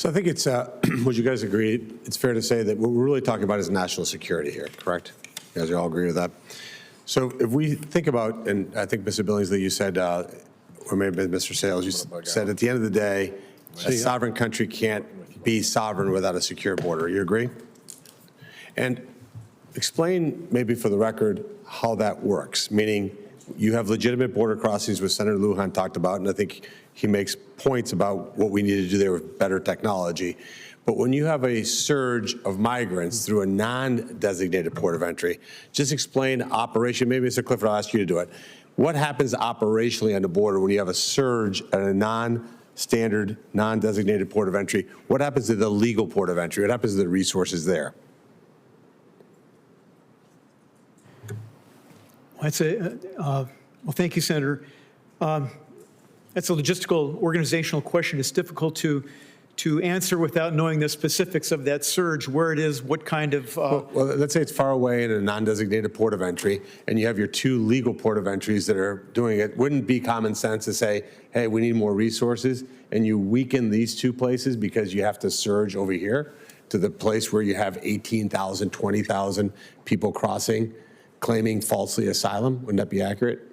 So I think it's, would you guys agree, it's fair to say that what we're really talking about is national security here, correct? You guys all agree with that? So if we think about, and I think Mr. Billingsley, you said, or maybe Mr. Sales, you said at the end of the day, a sovereign country can't be sovereign without a secure border. You agree? And explain, maybe for the record, how that works, meaning you have legitimate border crossings, which Senator Lujan talked about, and I think he makes points about what we need to do there with better technology. But when you have a surge of migrants through a non-designated port of entry, just explain operation. Maybe Mr. Clifford, I'll ask you to do it. What happens operationally on the border when you have a surge at a non-standard, non-designated port of entry? What happens to the legal port of entry? What happens to the resources there? Well, thank you, Senator. That's a logistical, organizational question. It's difficult to answer without knowing the specifics of that surge, where it is, what kind of... Well, let's say it's far away in a non-designated port of entry, and you have your two legal port of entries that are doing it. Wouldn't it be common sense to say, hey, we need more resources, and you weaken these two places because you have to surge over here to the place where you have 18,000, 20,000 people crossing, claiming falsely asylum? Wouldn't that be accurate?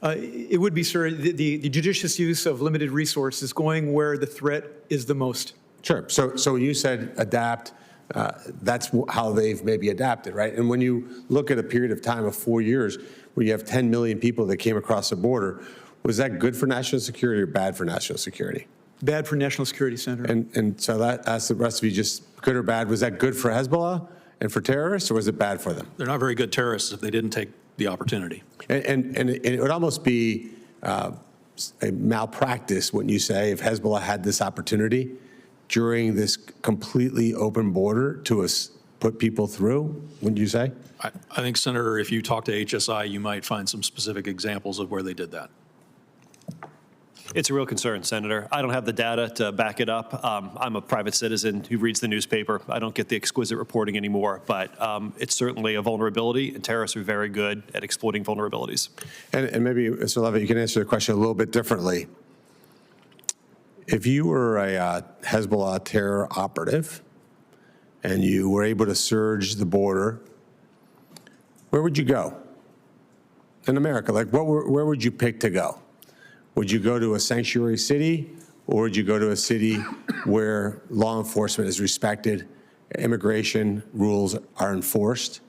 It would be, sir. The judicious use of limited resources going where the threat is the most. Sure. So you said adapt. That's how they've maybe adapted, right? And when you look at a period of time of 4 years where you have 10 million people that came across the border, was that good for national security or bad for national security? Bad for national security, Senator. And so that asks the rest of you, just good or bad. Was that good for Hezbollah and for terrorists, or was it bad for them? They're not very good terrorists if they didn't take the opportunity. And it would almost be a malpractice, wouldn't you say, if Hezbollah had this opportunity during this completely open border to put people through, wouldn't you say? I think, Senator, if you talk to HSI, you might find some specific examples of where they did that. It's a real concern, Senator. I don't have the data to back it up. I'm a private citizen who reads the newspaper. I don't get the exquisite reporting anymore, but it's certainly a vulnerability, and terrorists are very good at exploiting vulnerabilities. And maybe, Mr. Levitt, you can answer the question a little bit differently. If you were a Hezbollah terror operative and you were able to surge the border, where would you go in America? Like, where would you pick to go? Would you go to a sanctuary city, or would you go to a city where law enforcement is respected, immigration rules are enforced?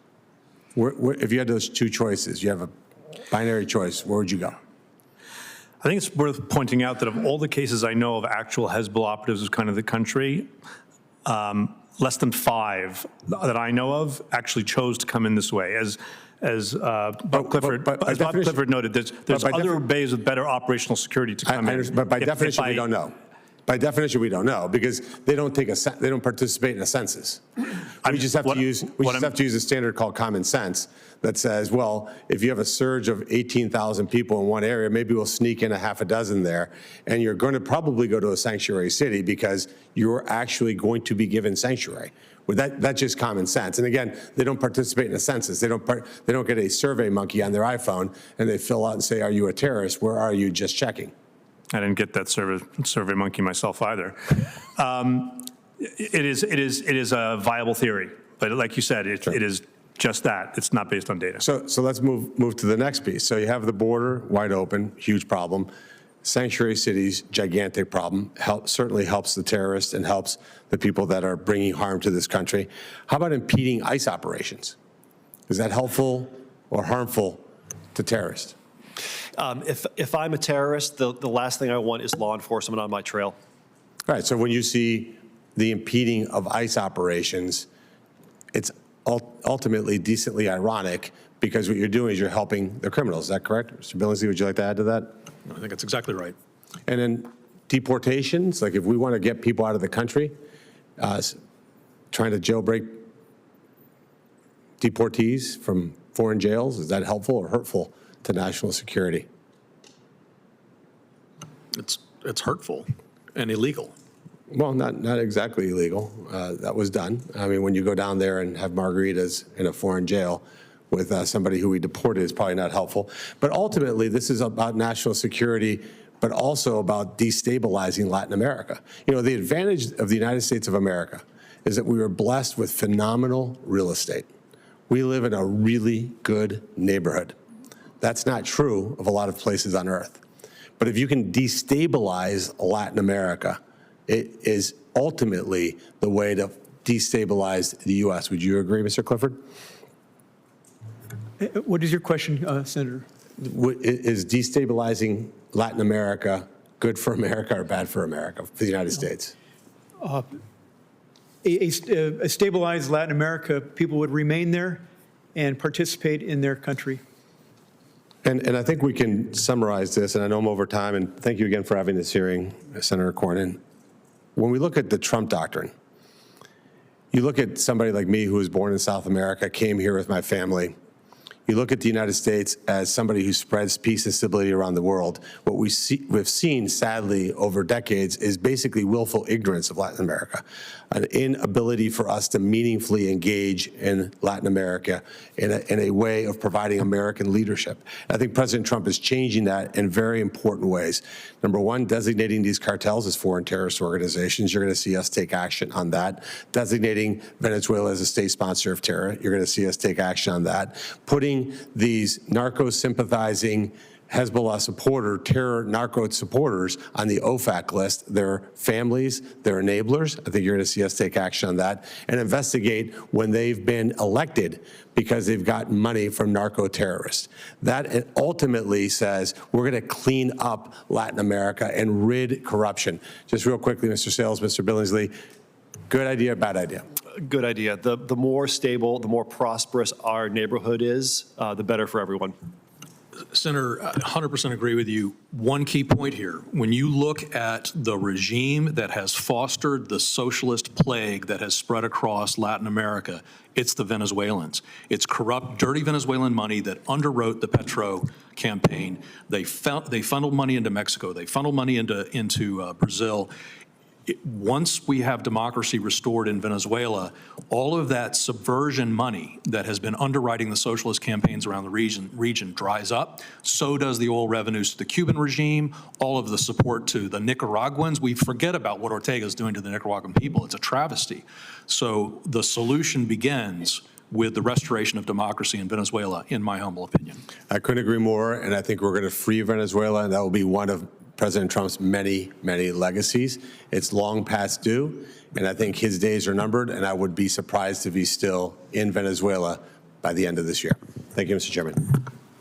If you had those two choices, you have a binary choice, where would you go? I think it's worth pointing out that of all the cases I know of actual Hezbollah operatives of kind of the country, less than 5 that I know of actually chose to come in this way. As Bob Clifford noted, there's other ways of better operational security to come in. But by definition, we don't know. By definition, we don't know because they don't participate in a census. We just have to use a standard called common sense that says, well, if you have a surge of 18,000 people in one area, maybe we'll sneak in a half a dozen there, and you're going to probably go to a sanctuary city because you're actually going to be given sanctuary. Well, that's just common sense. And again, they don't participate in a census. They don't get a survey monkey on their iPhone and they fill out and say, are you a terrorist? Where are you? Just checking. I didn't get that survey monkey myself either. It is a viable theory, but like you said, it is just that. It's not based on data. So let's move to the next piece. So you have the border wide open, huge problem. Sanctuary cities, gigantic problem, certainly helps the terrorists and helps the people that are bringing harm to this country. How about impeding ICE operations? Is that helpful or harmful to terrorists? If I'm a terrorist, the last thing I want is law enforcement on my trail. All right, so when you see the impeding of ICE operations, it's ultimately decently ironic because what you're doing is you're helping the criminals. Is that correct? Mr. Billingsley, would you like to add to that? I think that's exactly right. And then deportations, like if we want to get people out of the country, trying to jailbreak deportees from foreign jails, is that helpful or hurtful to national security? It's hurtful and illegal. Well, not exactly illegal. That was done. I mean, when you go down there and have margaritas in a foreign jail with somebody who we deported is probably not helpful. But ultimately, this is about national security but also about destabilizing Latin America. You know, the advantage of the United States of America is that we are blessed with phenomenal real estate. We live in a really good neighborhood. That's not true of a lot of places on earth. But if you can destabilize Latin America, it is ultimately the way to destabilize the U.S. Would you agree, Mr. Clifford? What is your question, Senator? Is destabilizing Latin America good for America or bad for America, for the United States? A stabilized Latin America, people would remain there and participate in their country. And I think we can summarize this, and I know I'm over time, and thank you again for having this hearing, Senator Cornyn. When we look at the Trump doctrine, you look at somebody like me who was born in South America, came here with my family. You look at the United States as somebody who spreads peace and stability around the world. What we've seen, sadly, over decades is basically willful ignorance of Latin America, an inability for us to meaningfully engage in Latin America in a way of providing American leadership. I think President Trump is changing that in very important ways. Number one, designating these cartels as foreign terrorist organizations. You're going to see us take action on that. Designating Venezuela as a state sponsor of terror. You're going to see us take action on that. Putting these narco-sympathizing Hezbollah terror narco supporters on the OFAC list, their families, their enablers. I think you're going to see us take action on that and investigate when they've been elected because they've gotten money from narco terrorists. That ultimately says we're going to clean up Latin America and rid corruption. Just real quickly, Mr. Sales, Mr. Billingsley, good idea, bad idea? Good idea. The more stable, the more prosperous our neighborhood is, the better for everyone. Senator, I 100% agree with you. One key point here, when you look at the regime that has fostered the socialist plague that has spread across Latin America, it's the Venezuelans. It's corrupt, dirty Venezuelan money that underwrote the Petro campaign. They funneled money into Mexico. They funneled money into Brazil. Once we have democracy restored in Venezuela, all of that subversion money that has been underwriting the socialist campaigns around the region dries up. So does the oil revenues to the Cuban regime, all of the support to the Nicaraguans. We forget about what Ortega is doing to the Nicaraguan people. It's a travesty. So the solution begins with the restoration of democracy in Venezuela, in my humble opinion. I couldn't agree more, and I think we're going to free Venezuela, and that will be one of President Trump's many, many legacies. It's long past due, and I think his days are numbered, and I would be surprised if he's still in Venezuela by the end of this year. Thank you, Mr. Chairman.